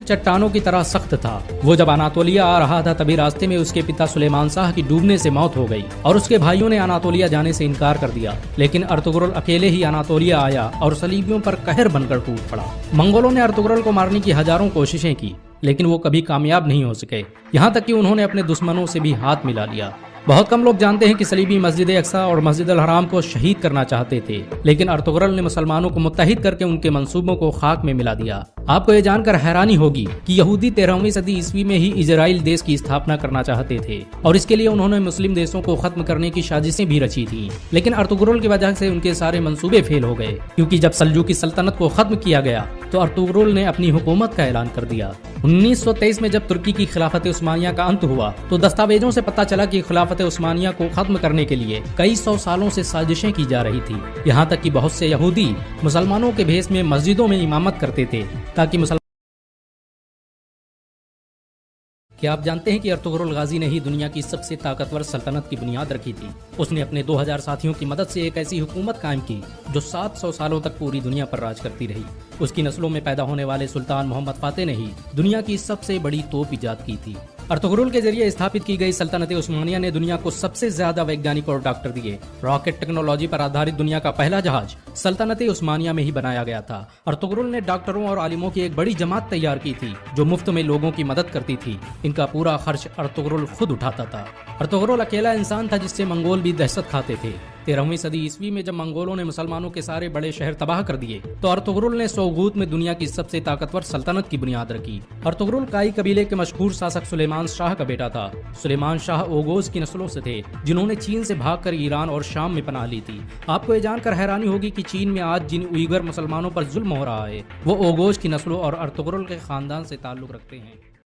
चट्टानों की तरह सख्त था। वो जब अनातोलिया आ रहा था तभी रास्ते में उसके पिता सुलेमान शाह की डूबने से मौत हो गई और उसके भाइयों ने अनातोलिया जाने से इनकार कर दिया। लेकिन अर्तुगरुल अकेले ही अनातोलिया आया और सलीबियों पर कहर बनकर टूट पड़ा। मंगोलों ने अर्तुगरुल को मारने की हजारों कोशिशें की, लेकिन वो कभी कामयाब नहीं हो सके। यहाँ तक कि उन्होंने अपने दुश्मनों से भी हाथ मिला लिया। बहुत कम लोग जानते हैं कि सलीबी मस्जिद अक्सा और मस्जिद अल हराम को शहीद करना चाहते थे, लेकिन अर्तुगरुल ने मुसलमानों को मुत्तहिद करके उनके मंसूबों को खाक में मिला दिया। आपको ये जानकर हैरानी होगी कि यहूदी 13वीं सदी ईस्वी में ही इजराइल देश की स्थापना करना चाहते थे और इसके लिए उन्होंने मुस्लिम देशों को खत्म करने की साजिशें भी रची थी। लेकिन अर्तुगरुल की वजह से उनके सारे मंसूबे फेल हो गए, क्योंकि जब सल्जूकी सल्तनत को खत्म किया गया तो अर्तुगरुल ने अपनी हुकूमत का ऐलान कर दिया। 1923 में जब तुर्की की खिलाफत उस्मानिया का अंत हुआ तो दस्तावेजों से पता चला कि खिलाफत उस्मानिया को खत्म करने के लिए कई सौ सालों से साजिशें की जा रही थी। यहाँ तक कि बहुत से यहूदी मुसलमानों के भेष में मस्जिदों में इमामत करते थे ताकि मुसलमान। क्या आप जानते हैं कि अर्तुगरुल गाजी ने ही दुनिया की सबसे ताकतवर सल्तनत की बुनियाद रखी थी? उसने अपने 2000 साथियों की मदद से एक ऐसी हुकूमत कायम की जो 700 सालों तक पूरी दुनिया पर राज करती रही। उसकी नस्लों में पैदा होने वाले सुल्तान मोहम्मद फातेह ने ही दुनिया की सबसे बड़ी तोप ईजाद की थी। अर्तुगरुल के जरिए स्थापित की गई सल्तनत उस्मानिया ने दुनिया को सबसे ज्यादा वैज्ञानिक और डॉक्टर दिए। रॉकेट टेक्नोलॉजी पर आधारित दुनिया का पहला जहाज सल्तनत उस्मानिया में ही बनाया गया था। अर्तुगरुल ने डॉक्टरों और आलिमों की एक बड़ी जमात तैयार की थी जो मुफ्त में लोगों की मदद करती थी। इनका पूरा खर्च अर्तुगरुल खुद उठाता था। अर्तुगरुल अकेला इंसान था जिससे मंगोल भी दहशत खाते थे। 13वीं सदी ईस्वी में जब मंगोलों ने मुसलमानों के सारे बड़े शहर तबाह कर दिए तो अर्तुगरुल ने सोगूत में दुनिया की सबसे ताकतवर सल्तनत की बुनियाद रखी। अर्तुगरुल काई कबीले के मशहूर शासक सुलेमान शाह का बेटा था। सुलेमान शाह ओगोज की नस्लों से थे जिन्होंने चीन से भागकर ईरान और शाम में पनाह ली थी। आपको ये जानकर हैरानी होगी कि चीन में आज जिन उइगर मुसलमानों पर जुल्म हो रहा है वो ओगोज की नस्लों और अर्तुगरुल के खानदान से ताल्लुक रखते हैं।